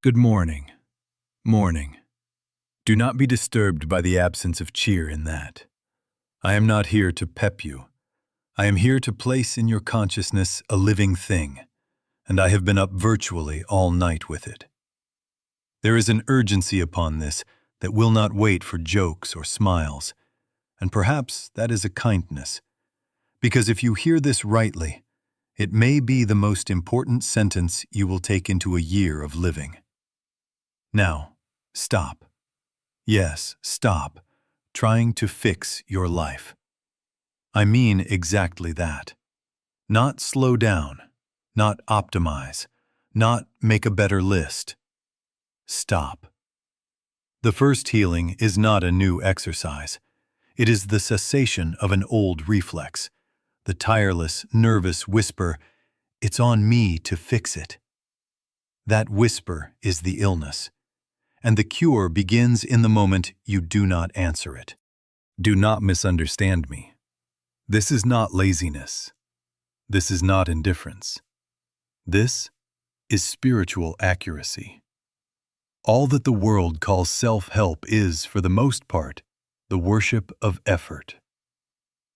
Good morning. Morning. Do not be disturbed by the absence of cheer in that. I am not here to pep you. I am here to place in your consciousness a living thing, and I have been up virtually all night with it. There is an urgency upon this that will not wait for jokes or smiles, and perhaps that is a kindness, because if you hear this rightly, it may be the most important sentence you will take into a year of living. Now, stop. Yes, stop trying to fix your life. I mean exactly that. Not slow down, not optimize, not make a better list. Stop. The first healing is not a new exercise. It is the cessation of an old reflex, the tireless, nervous whisper, "It's on me to fix it." That whisper is the illness, and the cure begins in the moment you do not answer it. Do not misunderstand me. This is not laziness. This is not indifference. This is spiritual accuracy. All that the world calls self-help is, for the most part, the worship of effort.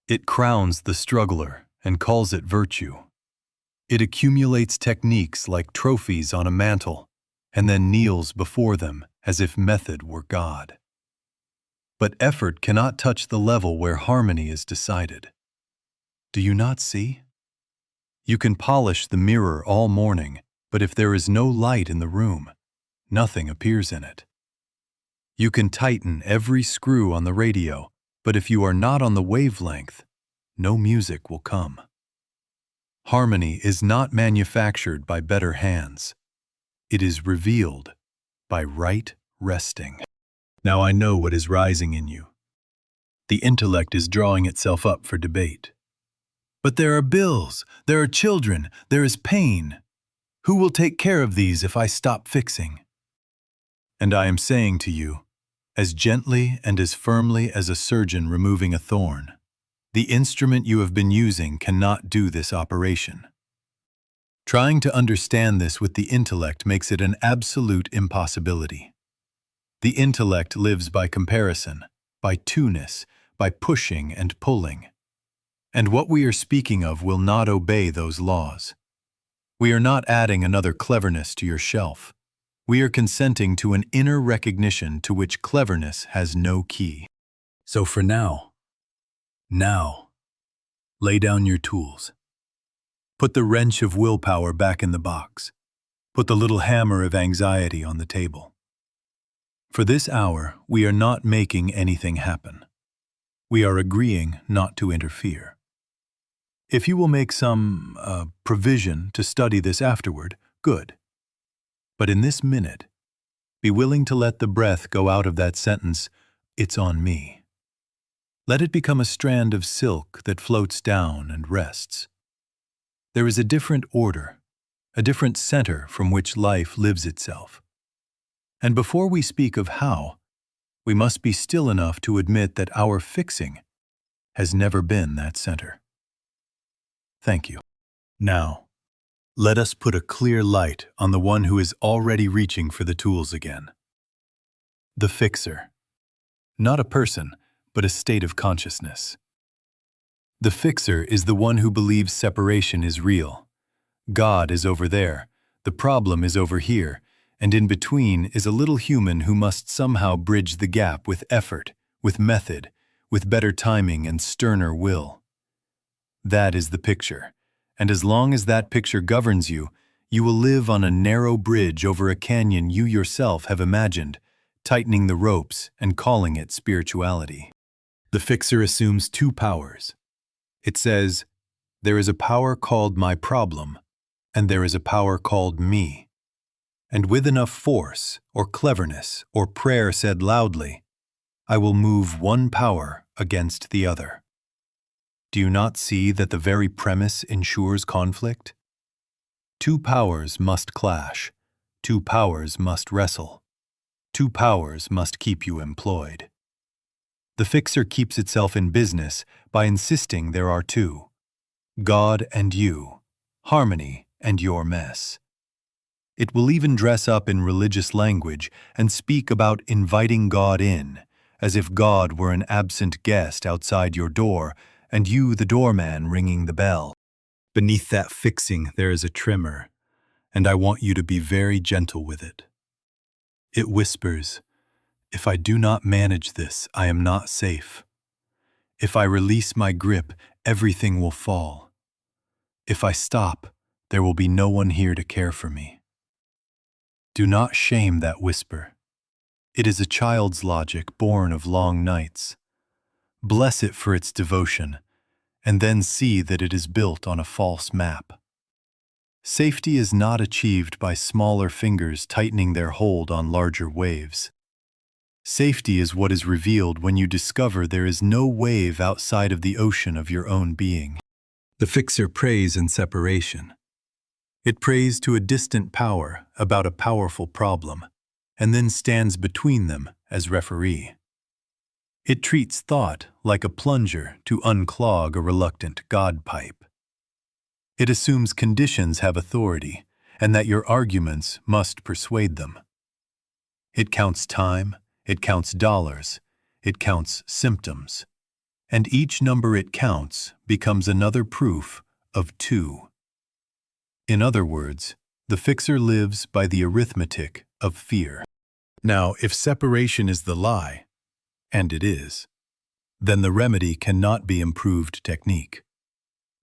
It crowns the struggler and calls it virtue. It accumulates techniques like trophies on a mantle and then kneels before them as if method were God. But effort cannot touch the level where harmony is decided. Do you not see? You can polish the mirror all morning, but if there is no light in the room, nothing appears in it. You can tighten every screw on the radio, but if you are not on the wavelength, no music will come. Harmony is not manufactured by better hands. It is revealed by right resting. Now I know what is rising in you. The intellect is drawing itself up for debate. But there are bills, there are children, there is pain. Who will take care of these if I stop fixing? And I am saying to you, as gently and as firmly as a surgeon removing a thorn, the instrument you have been using cannot do this operation. Trying to understand this with the intellect makes it an absolute impossibility. The intellect lives by comparison, by two-ness, by pushing and pulling. And what we are speaking of will not obey those laws. We are not adding another cleverness to your shelf. We are consenting to an inner recognition to which cleverness has no key. So for now, lay down your tools. Put the wrench of willpower back in the box. Put the little hammer of anxiety on the table. For this hour, we are not making anything happen. We are agreeing not to interfere. If you will make some provision to study this afterward, good. But in this minute, be willing to let the breath go out of that sentence, "It's on me." Let it become a strand of silk that floats down and rests. There is a different order, a different center from which life lives itself. And before we speak of how, we must be still enough to admit that our fixing has never been that center. Thank you. Now, let us put a clear light on the one who is already reaching for the tools again. The fixer. Not a person, but a state of consciousness. The fixer is the one who believes separation is real. God is over there, the problem is over here, and in between is a little human who must somehow bridge the gap with effort, with method, with better timing and sterner will. That is the picture, and as long as that picture governs you, you will live on a narrow bridge over a canyon you yourself have imagined, tightening the ropes and calling it spirituality. The fixer assumes two powers. It says, there is a power called my problem, and there is a power called me. And with enough force, or cleverness, or prayer said loudly, I will move one power against the other. Do you not see that the very premise ensures conflict? Two powers must clash. Two powers must wrestle. Two powers must keep you employed. The fixer keeps itself in business by insisting there are two: God and you, harmony and your mess. It will even dress up in religious language and speak about inviting God in, as if God were an absent guest outside your door and you the doorman ringing the bell. Beneath that fixing there is a tremor, and I want you to be very gentle with it. It whispers, "If I do not manage this, I am not safe. If I release my grip, everything will fall. If I stop, there will be no one here to care for me." Do not shame that whisper. It is a child's logic born of long nights. Bless it for its devotion, and then see that it is built on a false map. Safety is not achieved by smaller fingers tightening their hold on larger waves. Safety is what is revealed when you discover there is no wave outside of the ocean of your own being. The fixer prays in separation. It prays to a distant power about a powerful problem, and then stands between them as referee. It treats thought like a plunger to unclog a reluctant God pipe. It assumes conditions have authority, and that your arguments must persuade them. It counts time, it counts dollars, it counts symptoms, and each number it counts becomes another proof of two. In other words, the fixer lives by the arithmetic of fear. Now, if separation is the lie, and it is, then the remedy cannot be improved technique.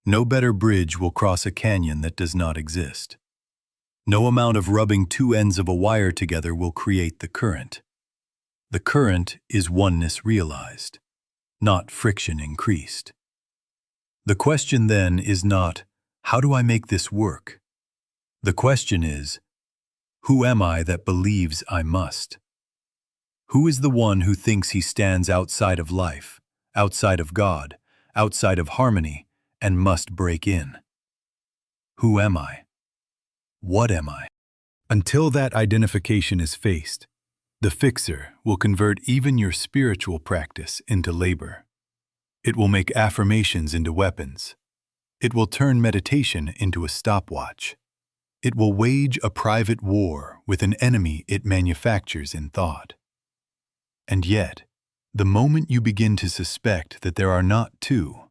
No better bridge will cross a canyon that does not exist. No amount of rubbing two ends of a wire together will create the current. The current is oneness realized, not friction increased. The question then is not, how do I make this work? The question is, who am I that believes I must? Who is the one who thinks he stands outside of life, outside of God, outside of harmony, and must break in? Who am I? What am I? Until that identification is faced, the fixer will convert even your spiritual practice into labor. It will make affirmations into weapons. It will turn meditation into a stopwatch. It will wage a private war with an enemy it manufactures in thought. And yet, the moment you begin to suspect that there are not two,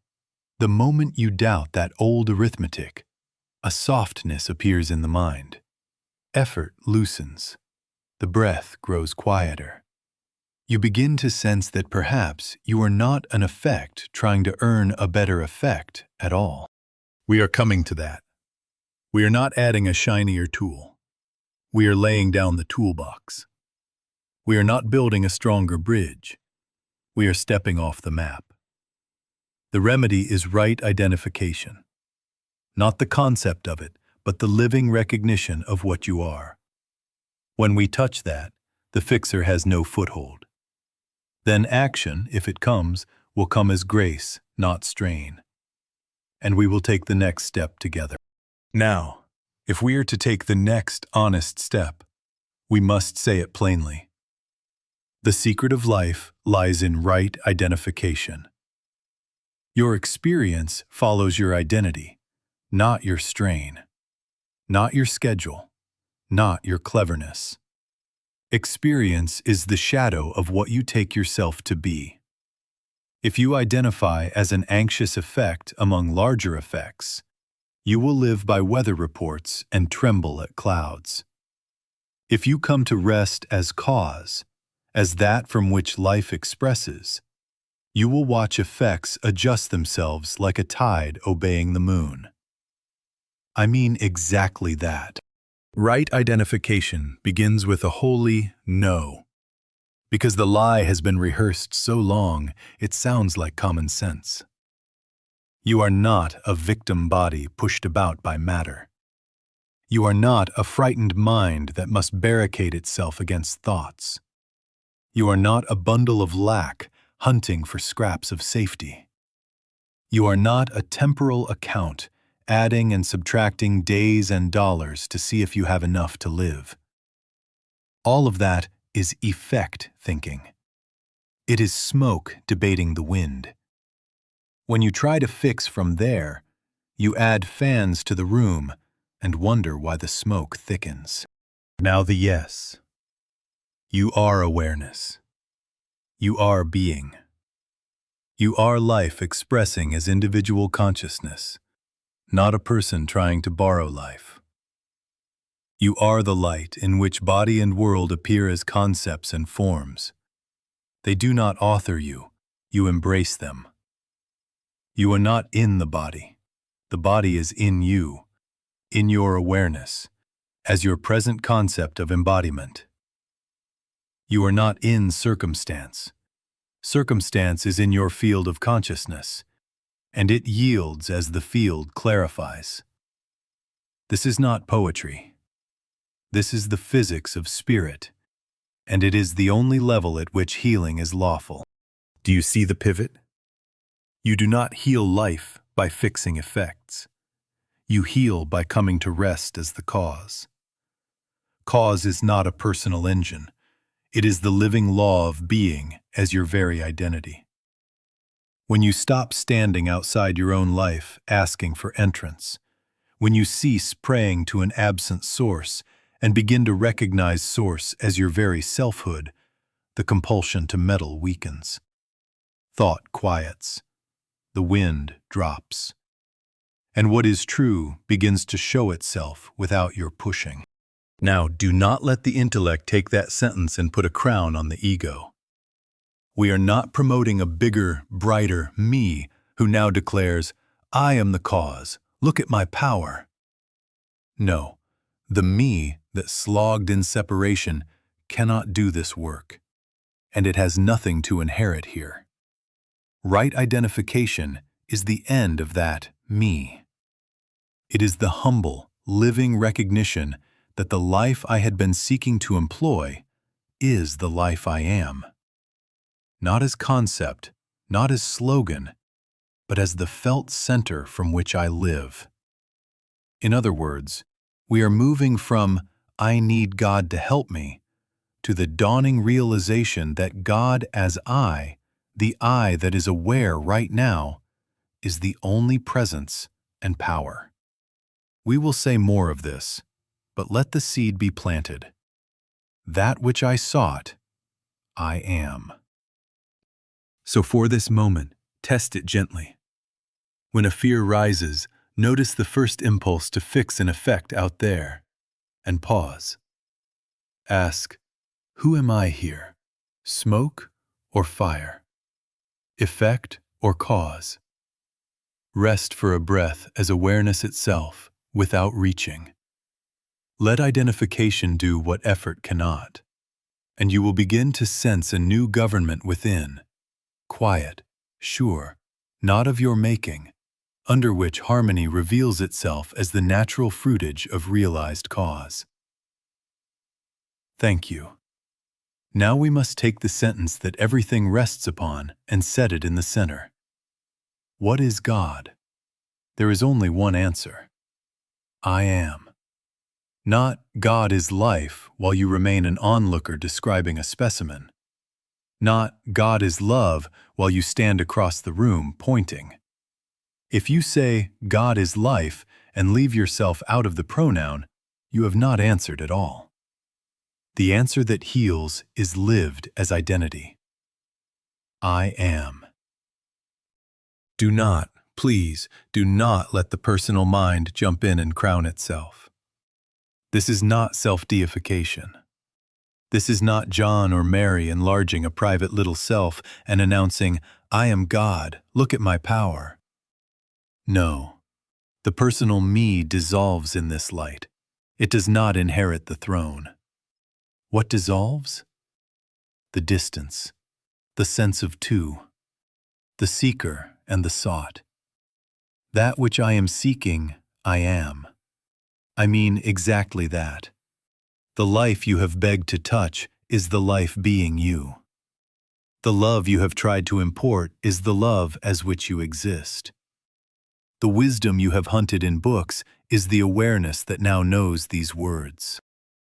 the moment you doubt that old arithmetic, a softness appears in the mind. Effort loosens. The breath grows quieter. You begin to sense that perhaps you are not an effect trying to earn a better effect at all. We are coming to that. We are not adding a shinier tool. We are laying down the toolbox. We are not building a stronger bridge. We are stepping off the map. The remedy is right identification. Not the concept of it, but the living recognition of what you are. When we touch that, the fixer has no foothold. Then action, if it comes, will come as grace, not strain. And we will take the next step together. Now, if we are to take the next honest step, we must say it plainly. The secret of life lies in right identification. Your experience follows your identity, not your strain, not your schedule, not your cleverness. Experience is the shadow of what you take yourself to be. If you identify as an anxious effect among larger effects, you will live by weather reports and tremble at clouds. If you come to rest as cause, as that from which life expresses, you will watch effects adjust themselves like a tide obeying the moon. I mean exactly that. Right identification begins with a holy no. Because the lie has been rehearsed so long, it sounds like common sense. You are not a victim body pushed about by matter. You are not a frightened mind that must barricade itself against thoughts. You are not a bundle of lack hunting for scraps of safety. You are not a temporal account adding and subtracting days and dollars to see if you have enough to live. All of that is effect thinking. It is smoke debating the wind. When you try to fix from there, you add fans to the room and wonder why the smoke thickens. Now the yes. You are awareness. You are being. You are life expressing as individual consciousness, not a person trying to borrow life. You are the light in which body and world appear as concepts and forms. They do not author you, you embrace them. You are not in the body is in you, in your awareness, as your present concept of embodiment. You are not in circumstance. Circumstance is in your field of consciousness, and it yields as the field clarifies. This is not poetry. This is the physics of spirit, and it is the only level at which healing is lawful. Do you see the pivot? You do not heal life by fixing effects. You heal by coming to rest as the cause. Cause is not a personal engine. It is the living law of being as your very identity. When you stop standing outside your own life asking for entrance, when you cease praying to an absent source and begin to recognize source as your very selfhood, the compulsion to meddle weakens. Thought quiets. The wind drops. And what is true begins to show itself without your pushing. Now, do not let the intellect take that sentence and put a crown on the ego. We are not promoting a bigger, brighter me who now declares, I am the cause, look at my power. No, the me that slogged in separation cannot do this work, and it has nothing to inherit here. Right identification is the end of that me. It is the humble, living recognition that the life I had been seeking to employ is the life I am. Not as concept, not as slogan, but as the felt center from which I live. In other words, we are moving from I need God to help me to the dawning realization that God as I, the I that is aware right now, is the only presence and power. We will say more of this, but let the seed be planted. That which I sought, I am. So for this moment, test it gently. When a fear rises, notice the first impulse to fix an effect out there, and pause. Ask, who am I here? Smoke or fire? Effect or cause? Rest for a breath as awareness itself, without reaching. Let identification do what effort cannot, and you will begin to sense a new government within, quiet, sure, not of your making, under which harmony reveals itself as the natural fruitage of realized cause. Thank you. Now we must take the sentence that everything rests upon and set it in the center. What is God? There is only one answer. I am. Not God is life while you remain an onlooker describing a specimen. Not God is love while you stand across the room pointing. If you say God is life and leave yourself out of the pronoun, you have not answered at all. The answer that heals is lived as identity. I am. Do not, please, do not let the personal mind jump in and crown itself. This is not self-deification. This is not John or Mary enlarging a private little self and announcing, I am God, look at my power. No, the personal me dissolves in this light. It does not inherit the throne. What dissolves? The distance, the sense of two, the seeker and the sought. That which I am seeking, I am. I mean exactly that. The life you have begged to touch is the life being you. The love you have tried to import is the love as which you exist. The wisdom you have hunted in books is the awareness that now knows these words.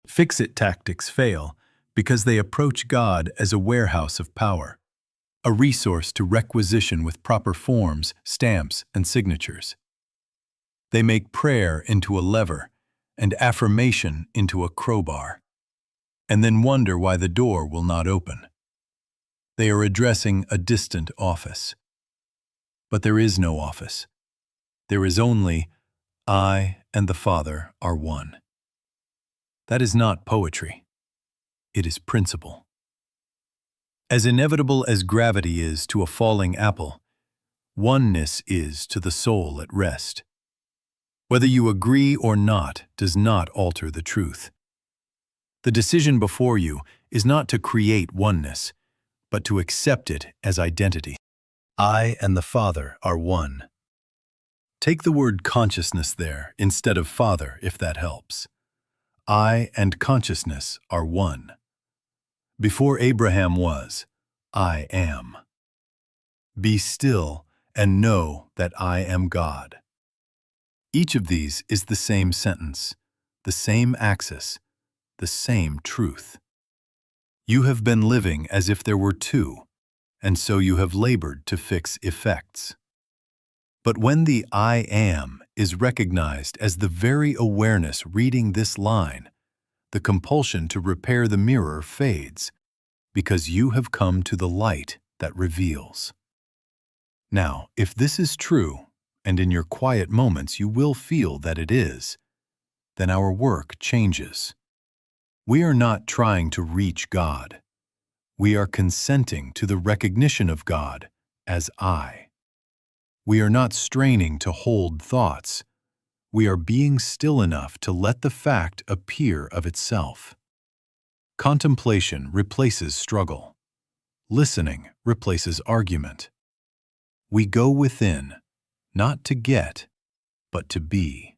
Fix-it tactics fail because they approach God as a warehouse of power, a resource to requisition with proper forms, stamps, and signatures. They make prayer into a lever and affirmation into a crowbar, and then wonder why the door will not open. They are addressing a distant office. But there is no office. There is only, I and the Father are one. That is not poetry. It is principle. As inevitable as gravity is to a falling apple, oneness is to the soul at rest. Whether you agree or not does not alter the truth. The decision before you is not to create oneness, but to accept it as identity. I and the Father are one. Take the word consciousness there instead of Father, if that helps. I and consciousness are one. Before Abraham was, I am. Be still and know that I am God. Each of these is the same sentence, the same axis, the same truth. You have been living as if there were two, and so you have labored to fix effects. But when the I am is recognized as the very awareness reading this line, the compulsion to repair the mirror fades, because you have come to the light that reveals. Now, if this is true, and in your quiet moments you will feel that it is, then our work changes. We are not trying to reach God. We are consenting to the recognition of God as I. We are not straining to hold thoughts. We are being still enough to let the fact appear of itself. Contemplation replaces struggle. Listening replaces argument. We go within, not to get, but to be.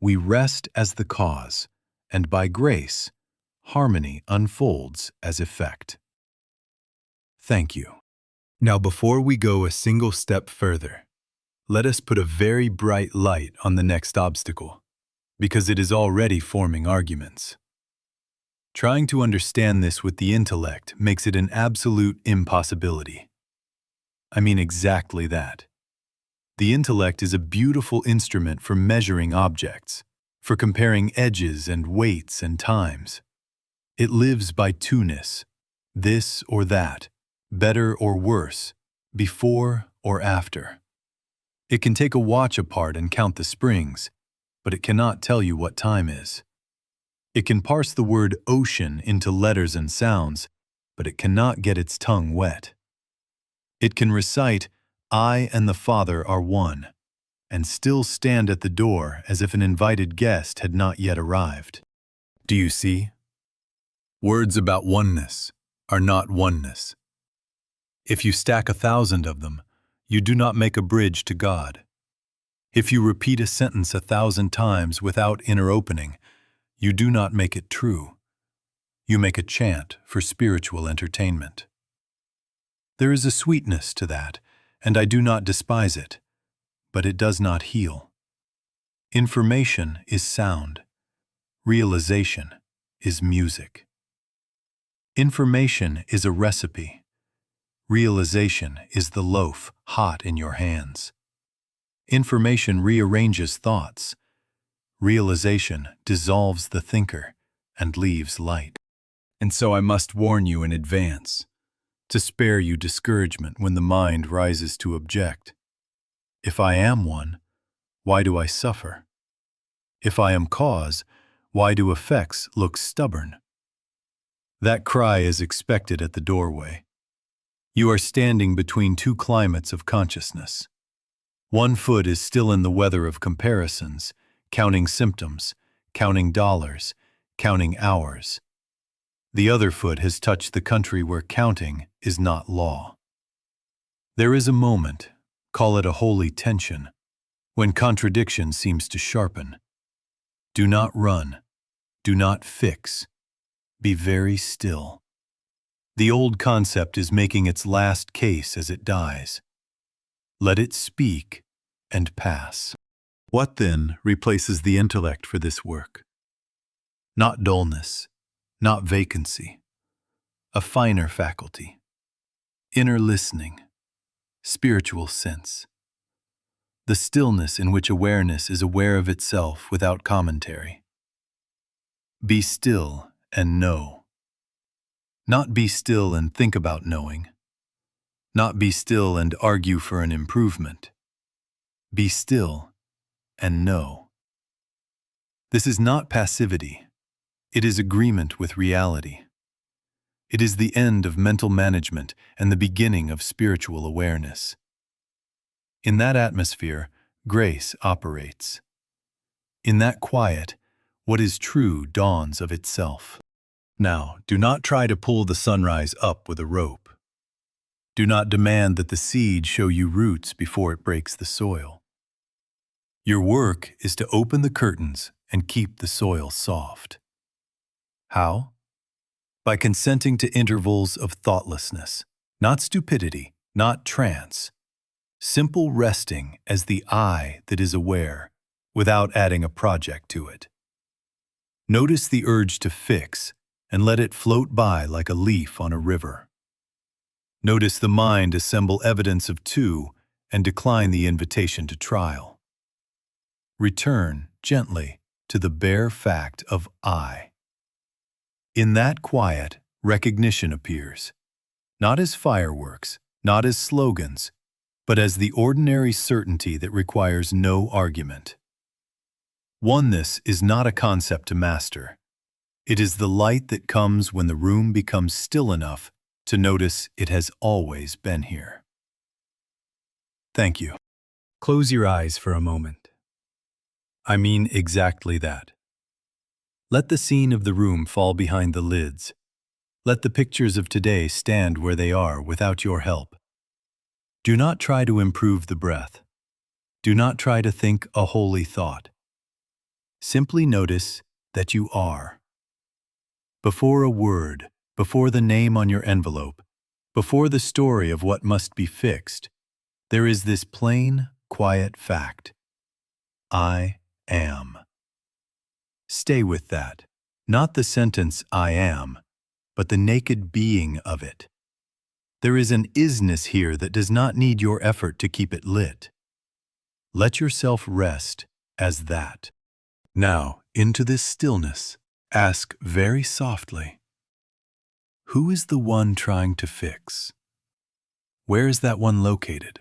We rest as the cause, and by grace, harmony unfolds as effect. Thank you. Now, before we go a single step further, let us put a very bright light on the next obstacle, because it is already forming arguments. Trying to understand this with the intellect makes it an absolute impossibility. I mean exactly that. The intellect is a beautiful instrument for measuring objects, for comparing edges and weights and times. It lives by two-ness, this or that, better or worse, before or after. It can take a watch apart and count the springs, but it cannot tell you what time is. It can parse the word ocean into letters and sounds, but it cannot get its tongue wet. It can recite, I and the Father are one, and still stand at the door as if an invited guest had not yet arrived. Do you see? Words about oneness are not oneness. If you stack 1,000 of them, you do not make a bridge to God. If you repeat a sentence 1,000 times without inner opening, you do not make it true. You make a chant for spiritual entertainment. There is a sweetness to that, and I do not despise it, but it does not heal. Information is sound. Realization is music. Information is a recipe. Realization is the loaf hot in your hands. Information rearranges thoughts. Realization dissolves the thinker and leaves light. And so I must warn you in advance, to spare you discouragement when the mind rises to object. If I am one, why do I suffer? If I am cause, why do effects look stubborn? That cry is expected at the doorway. You are standing between two climates of consciousness. One foot is still in the weather of comparisons, counting symptoms, counting dollars, counting hours. The other foot has touched the country where counting is not law. There is a moment, call it a holy tension, when contradiction seems to sharpen. Do not run. Do not fix. Be very still. The old concept is making its last case as it dies. Let it speak and pass. What then replaces the intellect for this work? Not dullness, not vacancy, a finer faculty, inner listening, spiritual sense. the stillness in which awareness is aware of itself without commentary. Be still and know. Not be still and think about knowing. Not be still and argue for an improvement. Be still and know. This is not passivity. It is agreement with reality. It is the end of mental management and the beginning of spiritual awareness. In that atmosphere, grace operates. In that quiet, what is true dawns of itself. Now, do not try to pull the sunrise up with a rope. Do not demand that the seed show you roots before it breaks the soil. Your work is to open the curtains and keep the soil soft. How? By consenting to intervals of thoughtlessness, not stupidity, not trance. Simple resting as the I that is aware, without adding a project to it. Notice the urge to fix and let it float by like a leaf on a river. Notice the mind assemble evidence of two and decline the invitation to trial. Return gently to the bare fact of I. In that quiet, recognition appears, not as fireworks, not as slogans, but as the ordinary certainty that requires no argument. Oneness is not a concept to master. It is the light that comes when the room becomes still enough to notice it has always been here. Thank you. Close your eyes for a moment. I mean exactly that. Let the scene of the room fall behind the lids. Let the pictures of today stand where they are without your help. Do not try to improve the breath. Do not try to think a holy thought. Simply notice that you are. Before a word, before the name on your envelope, before the story of what must be fixed, there is this plain, quiet fact. I am. Stay with that, not the sentence I am, but the naked being of it. There is an isness here that does not need your effort to keep it lit. Let yourself rest as that. Now, into this stillness, ask very softly, who is the one trying to fix? Where is that one located?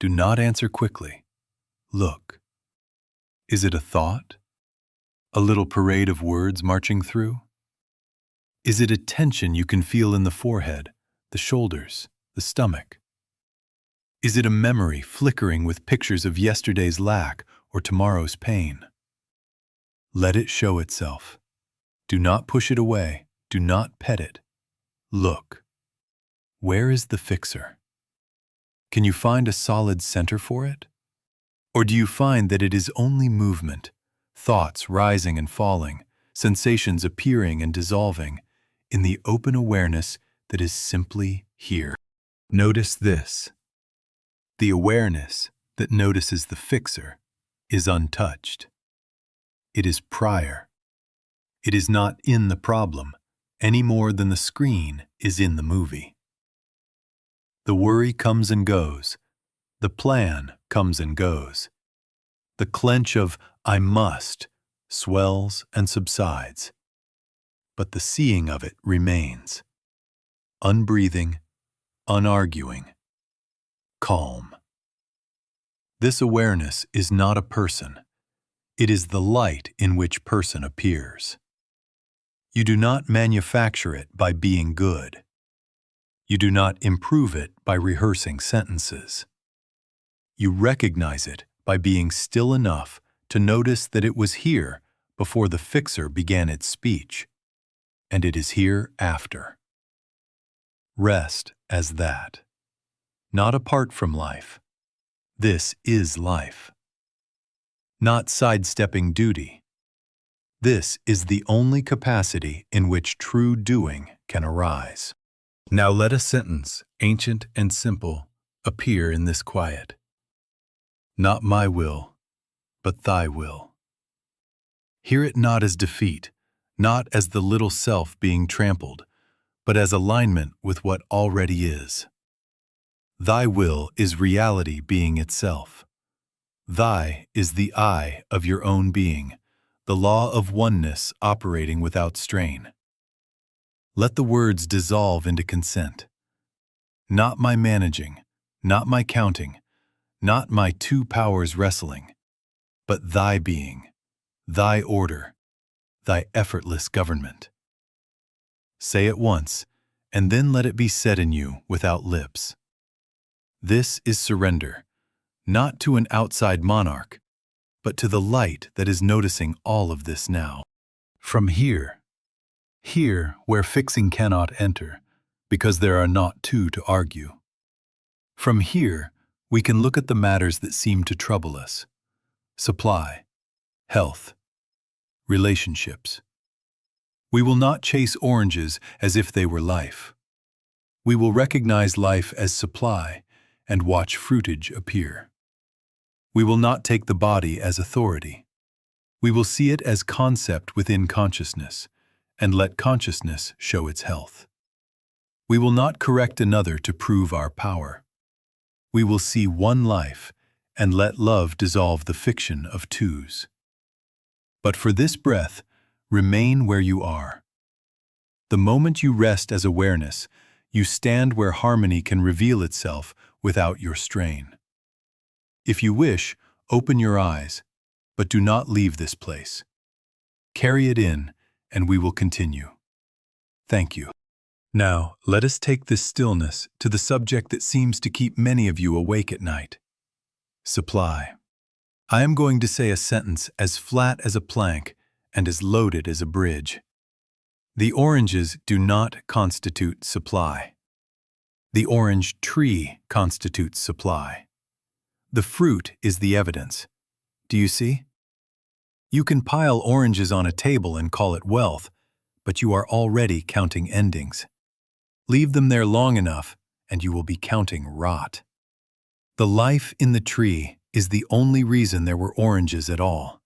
Do not answer quickly. Look. Is it a thought? A little parade of words marching through? Is it a tension you can feel in the forehead, the shoulders, the stomach? Is it a memory flickering with pictures of yesterday's lack or tomorrow's pain? Let it show itself. Do not push it away. Do not pet it. Look. Where is the fixer? Can you find a solid center for it? Or do you find that it is only movement, thoughts rising and falling, sensations appearing and dissolving, in the open awareness that is simply here? Notice this. The awareness that notices the fixer is untouched. It is prior. It is not in the problem, any more than the screen is in the movie. The worry comes and goes. The plan comes and goes. The clench of I must swells and subsides. But the seeing of it remains. Unbreathing, unarguing, calm. This awareness is not a person. It is the light in which person appears. You do not manufacture it by being good. You do not improve it by rehearsing sentences. You recognize it by being still enough to notice that it was here before the fixer began its speech, and it is here after. Rest as that. Not apart from life. This is life. Not sidestepping duty. This is the only capacity in which true doing can arise. Now let a sentence, ancient and simple, appear in this quiet. Not my will, but thy will. Hear it not as defeat, not as the little self being trampled, but as alignment with what already is. Thy will is reality being itself. Thy is the I of your own being, the law of oneness operating without strain. Let the words dissolve into consent. Not my managing, not my counting, not my two powers wrestling, but thy being, thy order, thy effortless government. Say it once, and then let it be said in you without lips. This is surrender, not to an outside monarch, but to the light that is noticing all of this now. From here where fixing cannot enter, because there are not two to argue. From here, we can look at the matters that seem to trouble us: supply, health, relationships. We will not chase oranges as if they were life. We will recognize life as supply and watch fruitage appear. We will not take the body as authority. We will see it as concept within consciousness and let consciousness show its health. We will not correct another to prove our power. We will see one life and let love dissolve the fiction of twos. But for this breath, remain where you are. The moment you rest as awareness, you stand where harmony can reveal itself without your strain. If you wish, open your eyes, but do not leave this place. Carry it in, and we will continue. Thank you. Now, let us take this stillness to the subject that seems to keep many of you awake at night: supply. I am going to say a sentence as flat as a plank and as loaded as a bridge. The oranges do not constitute supply. The orange tree constitutes supply. The fruit is the evidence. Do you see? You can pile oranges on a table and call it wealth, but you are already counting endings. Leave them there long enough, and you will be counting rot. The life in the tree is the only reason there were oranges at all.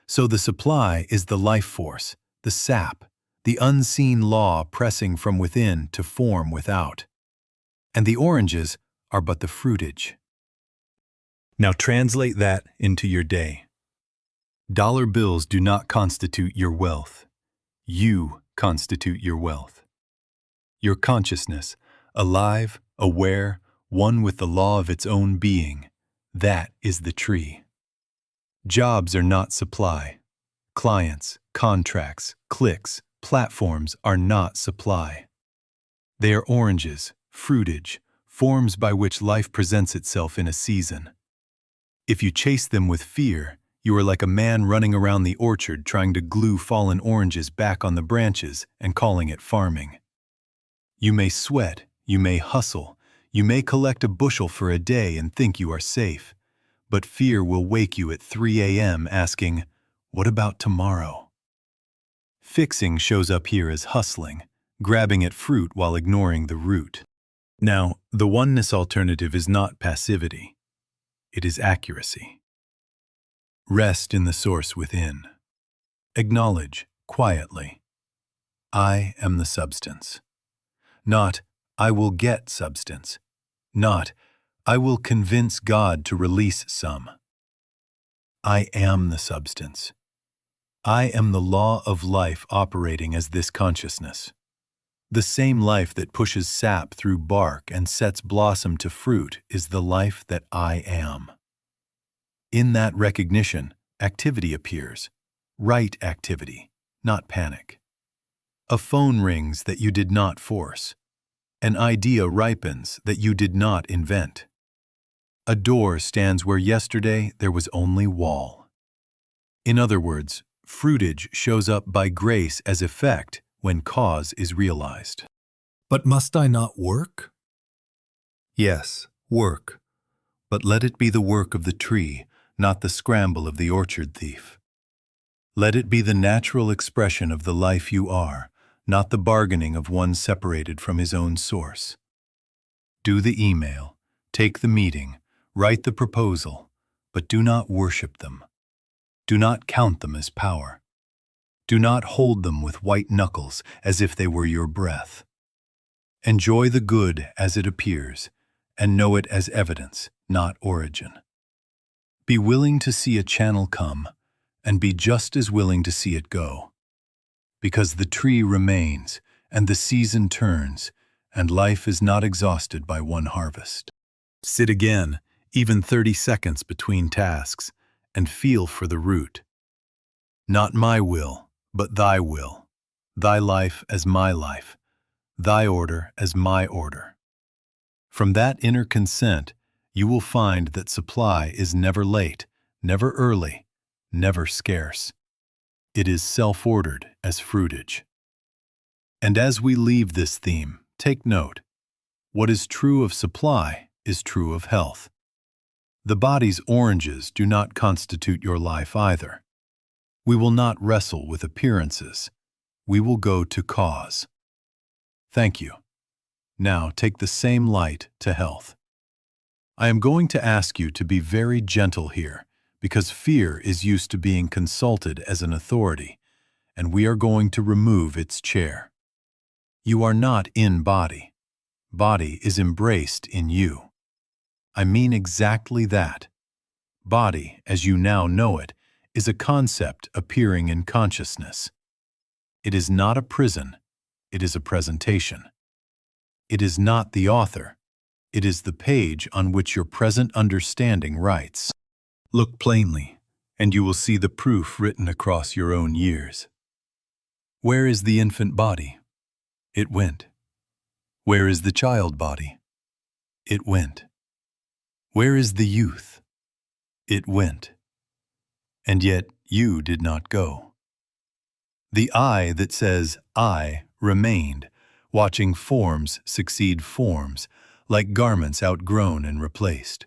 So the supply is the life force, the sap, the unseen law pressing from within to form without. And the oranges are but the fruitage. Now translate that into your day. Dollar bills do not constitute your wealth. You constitute your wealth. Your consciousness, alive, aware, one with the law of its own being, that is the tree. Jobs are not supply. Clients, contracts, clicks, platforms are not supply. They are oranges, fruitage, forms by which life presents itself in a season. If you chase them with fear, you are like a man running around the orchard trying to glue fallen oranges back on the branches and calling it farming. You may sweat, you may hustle, you may collect a bushel for a day and think you are safe, but fear will wake you at 3 a.m. asking, "What about tomorrow?" Fixing shows up here as hustling, grabbing at fruit while ignoring the root. Now, the oneness alternative is not passivity. It is accuracy. Rest in the source within. Acknowledge, quietly, I am the substance. Not, I will get substance. Not, I will convince God to release some. I am the substance. I am the law of life operating as this consciousness. The same life that pushes sap through bark and sets blossom to fruit is the life that I am. In that recognition, activity appears. Right activity, not panic. A phone rings that you did not force. An idea ripens that you did not invent. A door stands where yesterday there was only wall. In other words, fruitage shows up by grace as effect when cause is realized. But must I not work? Yes, work. But let it be the work of the tree, not the scramble of the orchard thief. Let it be the natural expression of the life you are, not the bargaining of one separated from his own source. Do the email, take the meeting, write the proposal, but do not worship them. Do not count them as power. Do not hold them with white knuckles as if they were your breath. Enjoy the good as it appears, and know it as evidence, not origin. Be willing to see a channel come, and be just as willing to see it go. Because the tree remains, and the season turns, and life is not exhausted by one harvest. Sit again, even 30 seconds between tasks, and feel for the root. Not my will, but thy will. Thy life as my life. Thy order as my order. From that inner consent, you will find that supply is never late, never early, never scarce. It is self-ordered as fruitage. And as we leave this theme, take note. What is true of supply is true of health. The body's oranges do not constitute your life either. We will not wrestle with appearances. We will go to cause. Thank you. Now take the same light to health. I am going to ask you to be very gentle here, because fear is used to being consulted as an authority, and we are going to remove its chair. You are not in body. Body is embraced in you. I mean exactly that. Body, as you now know it, is a concept appearing in consciousness. It is not a prison. It is a presentation. It is not the author. It is the page on which your present understanding writes. Look plainly, and you will see the proof written across your own years. Where is the infant body? It went. Where is the child body? It went. Where is the youth? It went. And yet you did not go. The I that says I remained, watching forms succeed forms, like garments outgrown and replaced.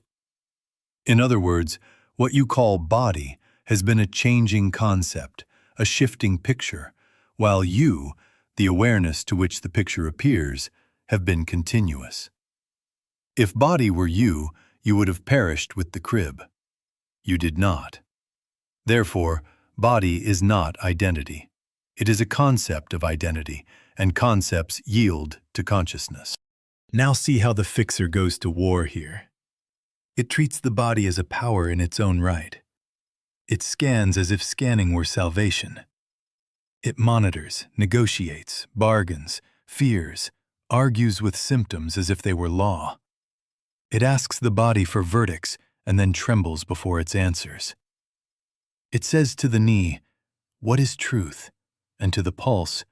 In other words, what you call body has been a changing concept, a shifting picture, while you, the awareness to which the picture appears, have been continuous. If body were you would have perished with the crib. You did not. Therefore, body is not identity. It is a concept of identity, and concepts yield to consciousness. Now see how the fixer goes to war here. It treats the body as a power in its own right. It scans as if scanning were salvation. It monitors, negotiates, bargains, fears, argues with symptoms as if they were law. It asks the body for verdicts and then trembles before its answers. It says to the knee, "What is truth?" and to the pulse,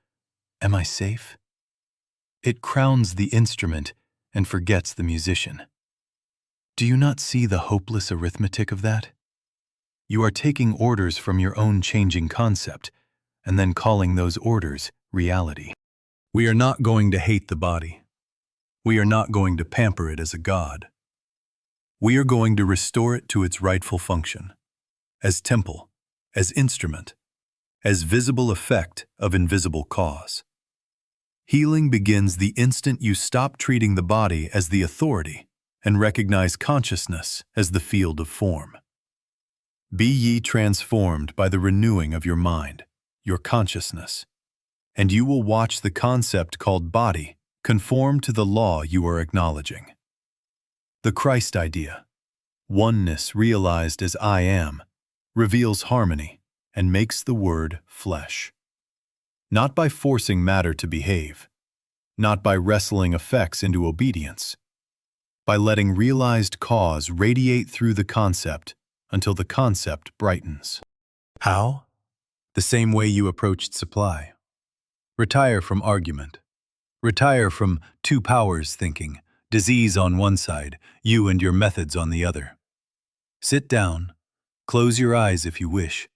"Am I safe?" It crowns the instrument and forgets the musician. Do you not see the hopeless arithmetic of that? You are taking orders from your own changing concept and then calling those orders reality. We are not going to hate the body. We are not going to pamper it as a god. We are going to restore it to its rightful function, as temple, as instrument, as visible effect of invisible cause. Healing begins the instant you stop treating the body as the authority and recognize consciousness as the field of form. Be ye transformed by the renewing of your mind, your consciousness, and you will watch the concept called body conform to the law you are acknowledging. The Christ idea, oneness realized as I am, reveals harmony and makes the word flesh. Not by forcing matter to behave, not by wrestling effects into obedience, by letting realized cause radiate through the concept until the concept brightens. How? The same way you approached supply. Retire from argument. Retire from two powers thinking, disease on one side, you and your methods on the other. Sit down, close your eyes if you wish,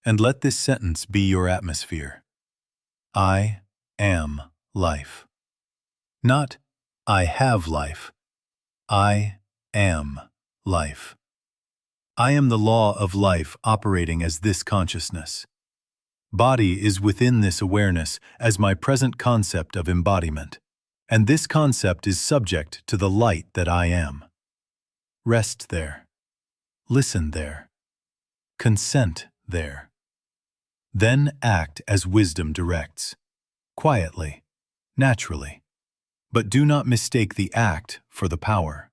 and let this sentence be your atmosphere. I am life. Not, I have life. I am life. I am the law of life operating as this consciousness. Body is within this awareness as my present concept of embodiment, and this concept is subject to the light that I am. Rest there. Listen there. Consent there. Then act as wisdom directs, quietly, naturally. But do not mistake the act for the power.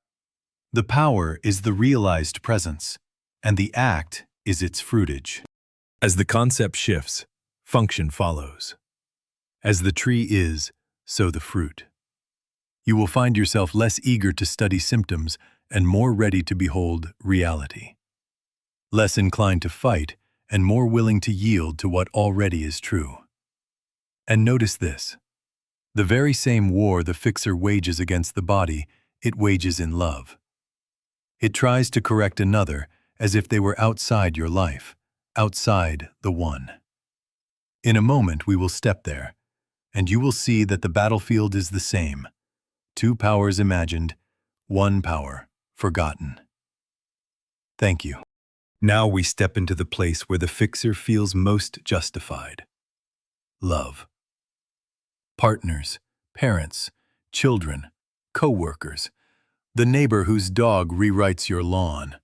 The power is the realized presence, and the act is its fruitage. As the concept shifts, function follows. As the tree is, so the fruit. You will find yourself less eager to study symptoms and more ready to behold reality. Less inclined to fight and more willing to yield to what already is true. And notice this. The very same war the fixer wages against the body, it wages in love. It tries to correct another as if they were outside your life, outside the one. In a moment we will step there, and you will see that the battlefield is the same. Two powers imagined, one power forgotten. Thank you. Now we step into the place where the fixer feels most justified. Love. Partners, parents, children, co-workers, the neighbor whose dog rewrites your lawn.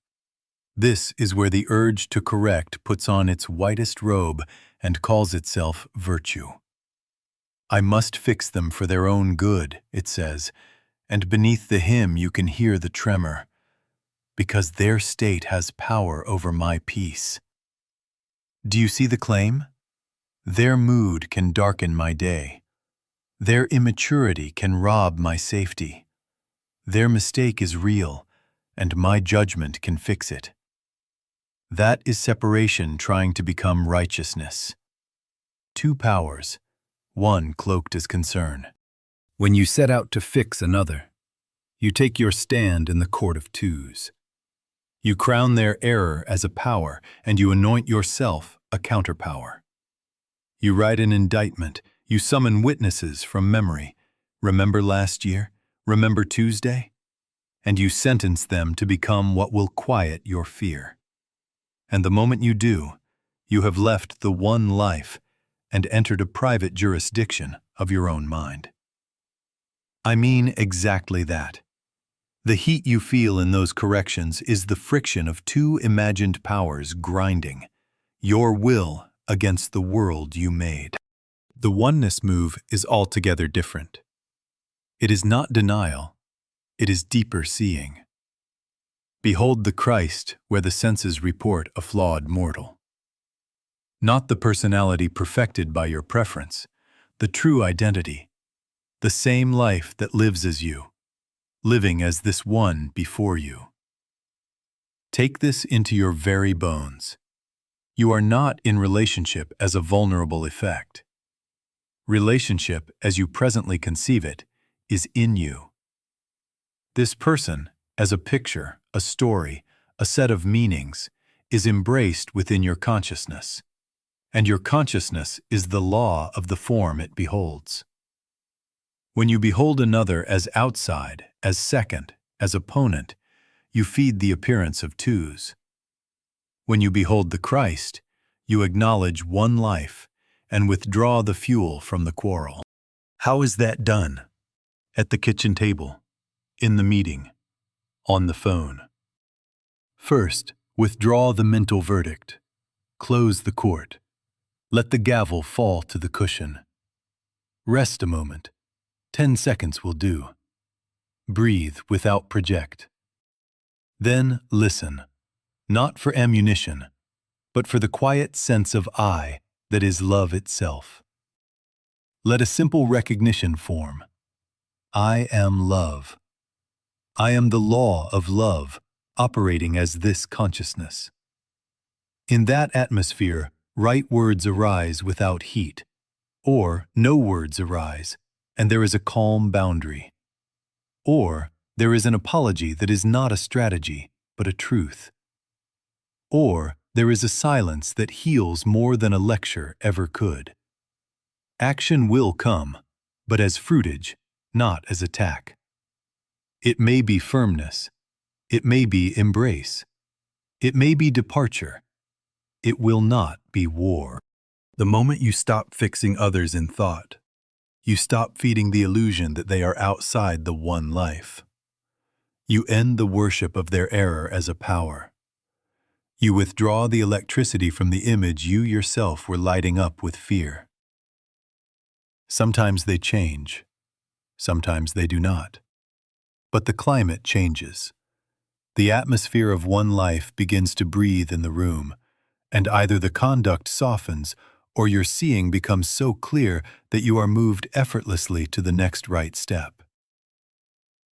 This is where the urge to correct puts on its whitest robe and calls itself virtue. I must fix them for their own good, it says, and beneath the hymn you can hear the tremor, because their state has power over my peace. Do you see the claim? Their mood can darken my day. Their immaturity can rob my safety. Their mistake is real, and my judgment can fix it. That is separation trying to become righteousness. Two powers, one cloaked as concern. When you set out to fix another, you take your stand in the court of twos. You crown their error as a power, and you anoint yourself a counterpower. You write an indictment, you summon witnesses from memory. Remember last year? Remember Tuesday? And you sentence them to become what will quiet your fear. And the moment you do, you have left the one life and entered a private jurisdiction of your own mind. I mean exactly that. The heat you feel in those corrections is the friction of two imagined powers grinding, your will against the world you made. The oneness move is altogether different. It is not denial, it is deeper seeing. Behold the Christ where the senses report a flawed mortal. Not the personality perfected by your preference, the true identity, the same life that lives as you, living as this one before you. Take this into your very bones. You are not in relationship as a vulnerable effect. Relationship, as you presently conceive it, is in you. This person, as a picture, a story, a set of meanings, is embraced within your consciousness, and your consciousness is the law of the form it beholds. When you behold another as outside, as second, as opponent, you feed the appearance of twos. When you behold the Christ, you acknowledge one life and withdraw the fuel from the quarrel. How is that done? At the kitchen table, in the meeting, on the phone. First, withdraw the mental verdict. Close the court. Let the gavel fall to the cushion. Rest a moment. 10 seconds will do. Breathe without project. Then listen, not for ammunition, but for the quiet sense of I that is love itself. Let a simple recognition form. I am love. I am the law of love operating as this consciousness. In that atmosphere, right words arise without heat, or no words arise, and there is a calm boundary. Or there is an apology that is not a strategy, but a truth. Or there is a silence that heals more than a lecture ever could. Action will come, but as fruitage, not as attack. It may be firmness. It may be embrace. It may be departure. It will not be war. The moment you stop fixing others in thought, you stop feeding the illusion that they are outside the one life. You end the worship of their error as a power. You withdraw the electricity from the image you yourself were lighting up with fear. Sometimes they change. Sometimes they do not. But the climate changes. The atmosphere of one life begins to breathe in the room, and either the conduct softens or your seeing becomes so clear that you are moved effortlessly to the next right step.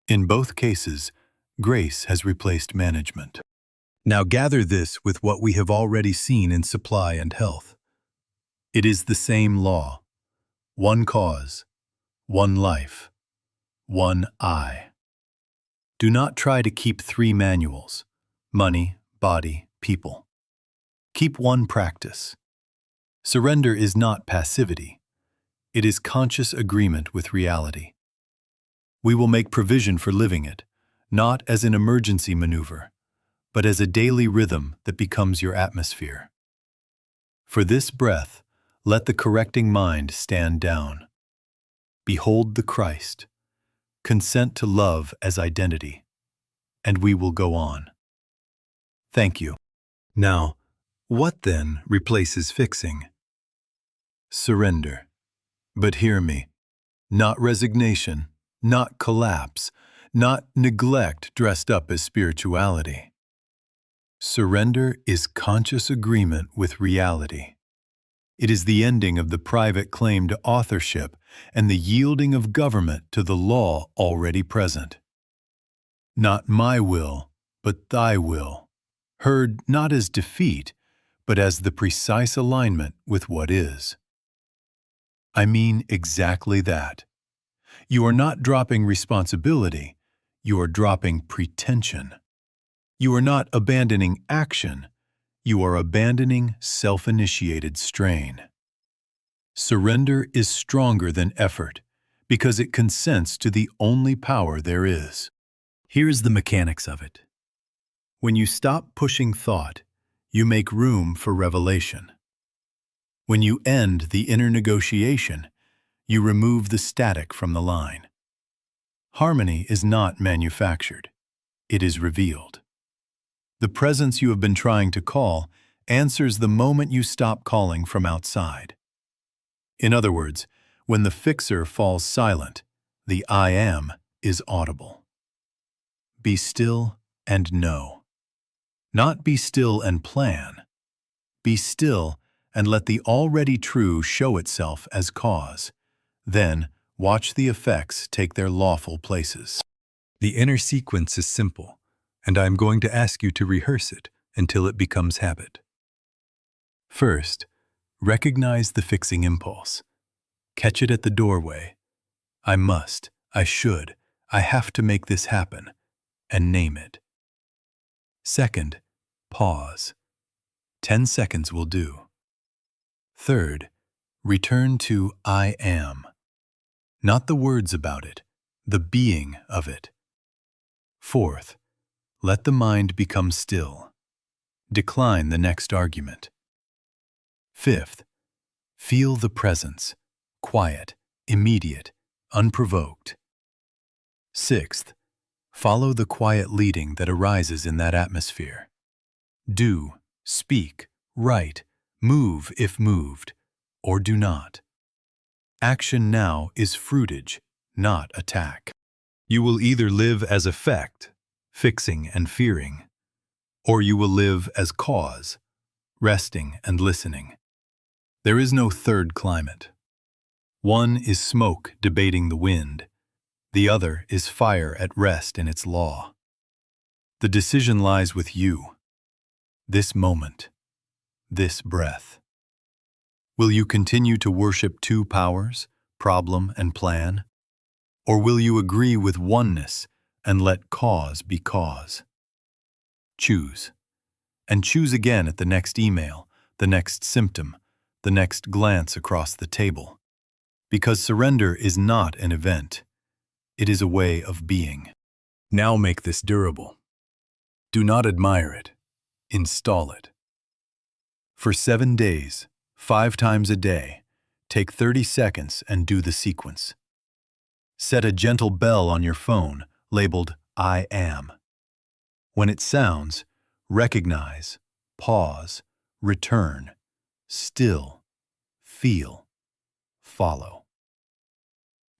In both cases, grace has replaced management. Now gather this with what we have already seen in supply and health. It is the same law. One cause, one life, one I. Do not try to keep 3 manuals: money, body, people. Keep one practice. Surrender is not passivity. It is conscious agreement with reality. We will make provision for living it, not as an emergency maneuver, but as a daily rhythm that becomes your atmosphere. For this breath, let the correcting mind stand down. Behold the Christ. Consent to love as identity, and we will go on. Thank you. Now, what then replaces fixing? Surrender. But hear me, not resignation, not collapse, not neglect dressed up as spirituality. Surrender is conscious agreement with reality. It is the ending of the private claim to authorship and the yielding of government to the law already present. Not my will, but thy will, heard not as defeat, but as the precise alignment with what is. I mean exactly that. You are not dropping responsibility, you are dropping pretension. You are not abandoning action, you are abandoning self-initiated strain. Surrender is stronger than effort because it consents to the only power there is. Here's the mechanics of it. When you stop pushing thought, you make room for revelation. When you end the inner negotiation, you remove the static from the line. Harmony is not manufactured. It is revealed. The presence you have been trying to call answers the moment you stop calling from outside. In other words, when the fixer falls silent, the I am is audible. Be still and know. Not be still and plan. Be still and let the already true show itself as cause. Then, watch the effects take their lawful places. The inner sequence is simple, and I am going to ask you to rehearse it until it becomes habit. First, recognize the fixing impulse. Catch it at the doorway. I must, I should, I have to make this happen, and name it. Second, pause. 10 seconds will do. Third, return to I am. Not the words about it, the being of it. Fourth, let the mind become still. Decline the next argument. Fifth, feel the presence, quiet, immediate, unprovoked. Sixth, follow the quiet leading that arises in that atmosphere. Do, speak, write, move if moved, or do not. Action now is fruitage, not attack. You will either live as effect, fixing and fearing, or you will live as cause, resting and listening. There is no third climate. One is smoke debating the wind. The other is fire at rest in its law. The decision lies with you. This moment, this breath. Will you continue to worship 2 powers, problem and plan? Or will you agree with oneness and let cause be cause? Choose. And choose again at the next email, the next symptom, the next glance across the table. Because surrender is not an event. It is a way of being. Now make this durable. Do not admire it. Install it. For 7 days, 5 times a day, take 30 seconds and do the sequence. Set a gentle bell on your phone labeled I am. When it sounds, recognize, pause, return, still, feel, follow.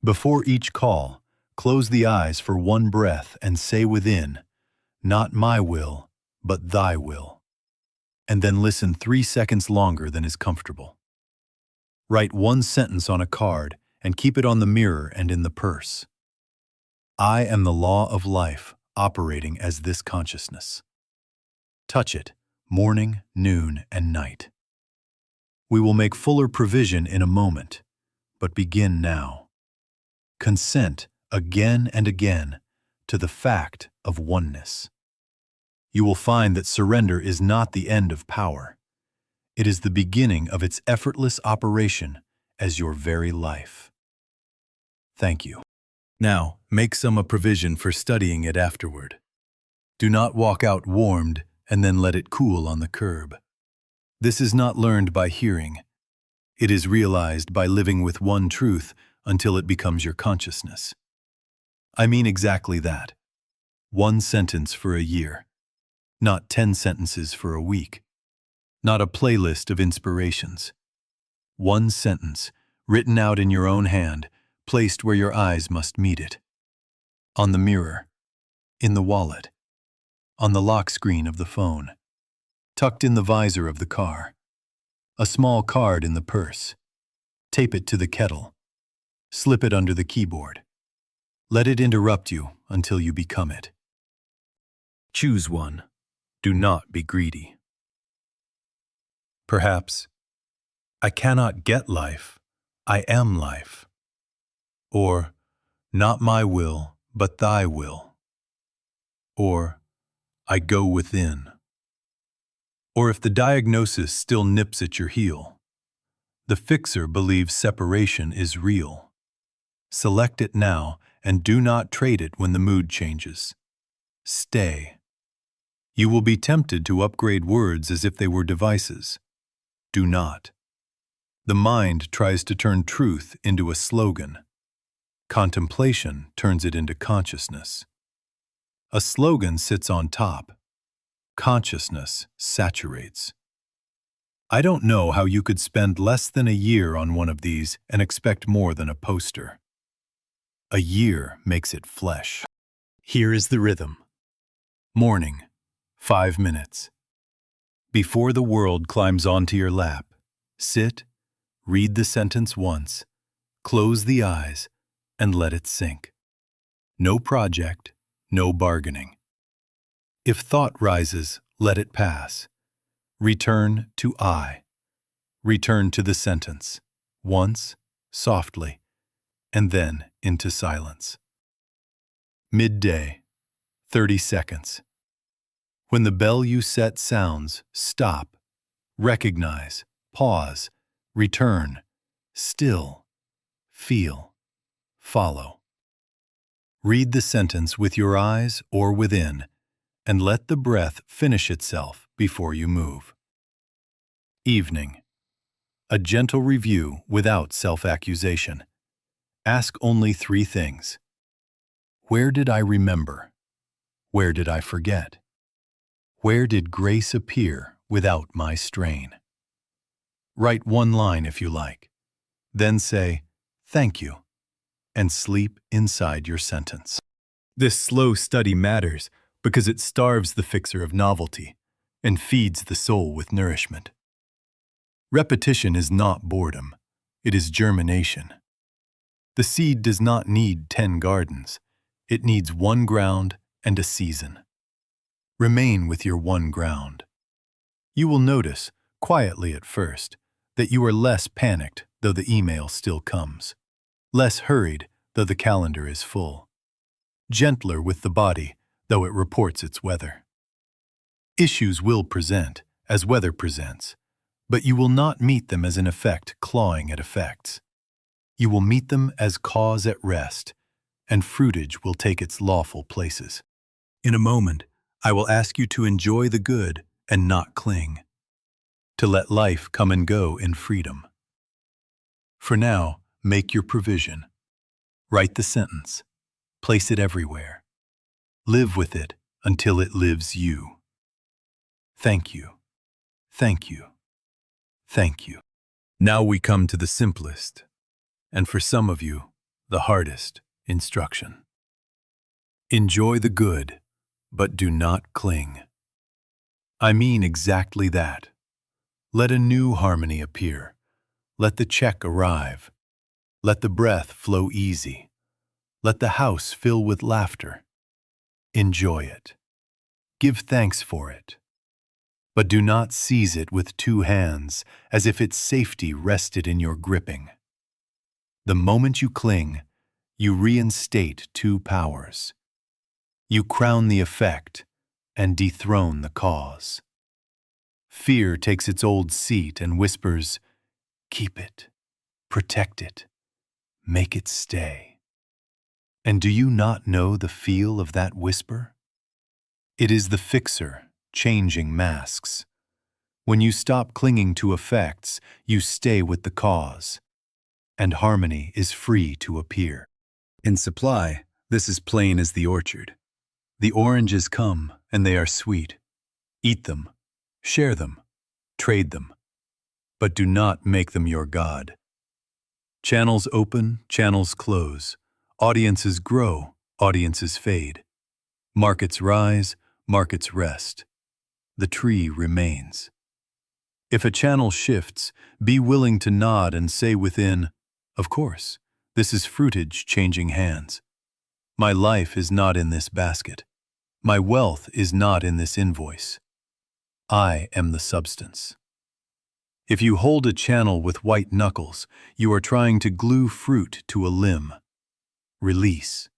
Before each call, close the eyes for one breath and say within, Not my will, but thy will. And then listen 3 seconds longer than is comfortable. Write one sentence on a card and keep it on the mirror and in the purse. I am the law of life operating as this consciousness. Touch it, morning, noon, and night. We will make fuller provision in a moment, but begin now. Consent again and again to the fact of oneness. You will find that surrender is not the end of power. It is the beginning of its effortless operation as your very life. Thank you. Now, make some a provision for studying it afterward. Do not walk out warmed and then let it cool on the curb. This is not learned by hearing. It is realized by living with one truth until it becomes your consciousness. I mean exactly that. One sentence for a year. Not 10 sentences for a week. Not a playlist of inspirations. One sentence, written out in your own hand, placed where your eyes must meet it. On the mirror. In the wallet. On the lock screen of the phone. Tucked in the visor of the car. A small card in the purse. Tape it to the kettle. Slip it under the keyboard. Let it interrupt you until you become it. Choose one. Do not be greedy. Perhaps, I cannot get life, I am life. Or, not my will, but thy will. Or, I go within. Or if the diagnosis still nips at your heel, the fixer believes separation is real. Select it now and do not trade it when the mood changes. Stay. You will be tempted to upgrade words as if they were devices. Do not. The mind tries to turn truth into a slogan. Contemplation turns it into consciousness. A slogan sits on top. Consciousness saturates. I don't know how you could spend less than a year on one of these and expect more than a poster. A year makes it flesh. Here is the rhythm. Morning, 5 minutes. Before the world climbs onto your lap, sit, read the sentence once, close the eyes, and let it sink. No project, no bargaining. If thought rises, let it pass. Return to I. Return to the sentence, once, softly, and then into silence. Midday, 30 seconds. When the bell you set sounds, stop, recognize, pause, return, still, feel, follow. Read the sentence with your eyes or within, and let the breath finish itself before you move. Evening. A gentle review without self-accusation. Ask only 3 things. Where did I remember? Where did I forget? Where did grace appear without my strain? Write one line if you like. Then say, thank you, and sleep inside your sentence. This slow study matters because it starves the fixer of novelty and feeds the soul with nourishment. Repetition is not boredom, it is germination. The seed does not need 10 gardens, it needs one ground and a season. Remain with your one ground. You will notice, quietly at first, that you are less panicked though the email still comes, less hurried though the calendar is full, gentler with the body though it reports its weather. Issues will present, as weather presents, but you will not meet them as an effect clawing at effects. You will meet them as cause at rest, and fruitage will take its lawful places. In a moment, I will ask you to enjoy the good and not cling, to let life come and go in freedom. For now, make your provision. Write the sentence. Place it everywhere. Live with it until it lives you. Thank you. Thank you. Thank you. Now we come to the simplest, and for some of you, the hardest instruction. Enjoy the good but do not cling. I mean exactly that. Let a new harmony appear. Let the check arrive. Let the breath flow easy. Let the house fill with laughter. Enjoy it. Give thanks for it. But do not seize it with two hands, as if its safety rested in your gripping. The moment you cling, you reinstate two powers. You crown the effect and dethrone the cause. Fear takes its old seat and whispers, "Keep it, protect it, make it stay." And do you not know the feel of that whisper? It is the fixer changing masks. When you stop clinging to effects, you stay with the cause, and harmony is free to appear. In supply, this is plain as the orchard. The oranges come, and they are sweet. Eat them, share them, trade them, but do not make them your God. Channels open, channels close. Audiences grow, audiences fade. Markets rise, markets rest. The tree remains. If a channel shifts, be willing to nod and say within, "Of course, this is fruitage changing hands. My life is not in this basket. My wealth is not in this invoice. I am the substance." If you hold a channel with white knuckles, you are trying to glue fruit to a limb. Release.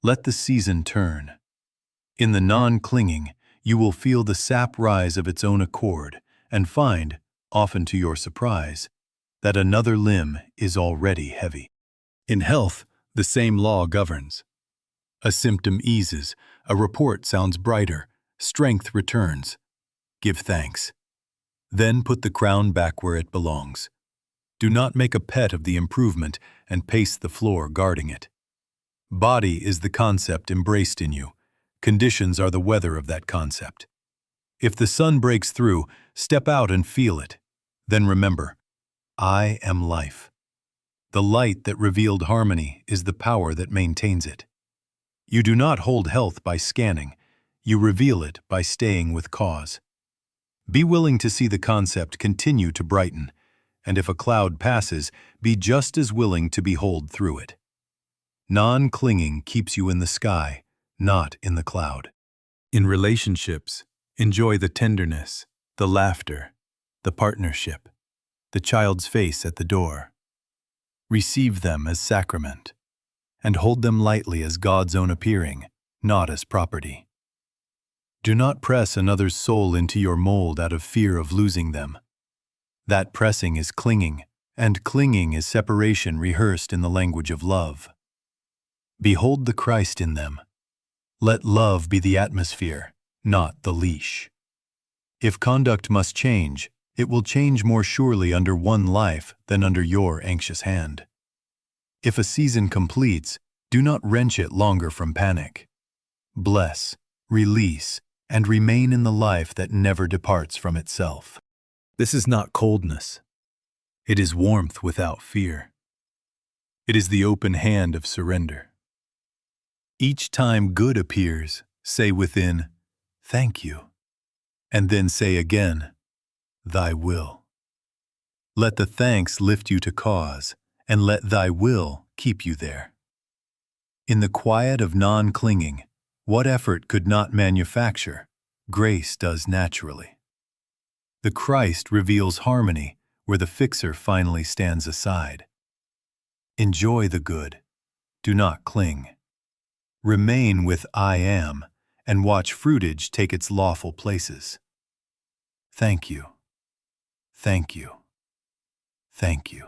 Let the season turn. In the non-clinging, you will feel the sap rise of its own accord and find, often to your surprise, that another limb is already heavy. In health, the same law governs. A symptom eases, a report sounds brighter, strength returns. Give thanks. Then put the crown back where it belongs. Do not make a pet of the improvement and pace the floor guarding it. Body is the concept embraced in you. Conditions are the weather of that concept. If the sun breaks through, step out and feel it. Then remember, I am life. The light that revealed harmony is the power that maintains it. You do not hold health by scanning. You reveal it by staying with cause. Be willing to see the concept continue to brighten, and if a cloud passes, be just as willing to behold through it. Non-clinging keeps you in the sky, not in the cloud. In relationships, enjoy the tenderness, the laughter, the partnership, the child's face at the door. Receive them as sacrament, and hold them lightly as God's own appearing, not as property. Do not press another's soul into your mold out of fear of losing them. That pressing is clinging, and clinging is separation rehearsed in the language of love. Behold the Christ in them. Let love be the atmosphere, not the leash. If conduct must change, it will change more surely under one life than under your anxious hand. If a season completes, do not wrench it longer from panic. Bless, release, and remain in the life that never departs from itself. This is not coldness. It is warmth without fear. It is the open hand of surrender. Each time good appears, say within, "Thank you," and then say again, "Thy will." Let the thanks lift you to cause, and let thy will keep you there. In the quiet of non-clinging, what effort could not manufacture, grace does naturally. The Christ reveals harmony where the fixer finally stands aside. Enjoy the good. Do not cling. Remain with I am, and watch fruitage take its lawful places. Thank you. Thank you. Thank you.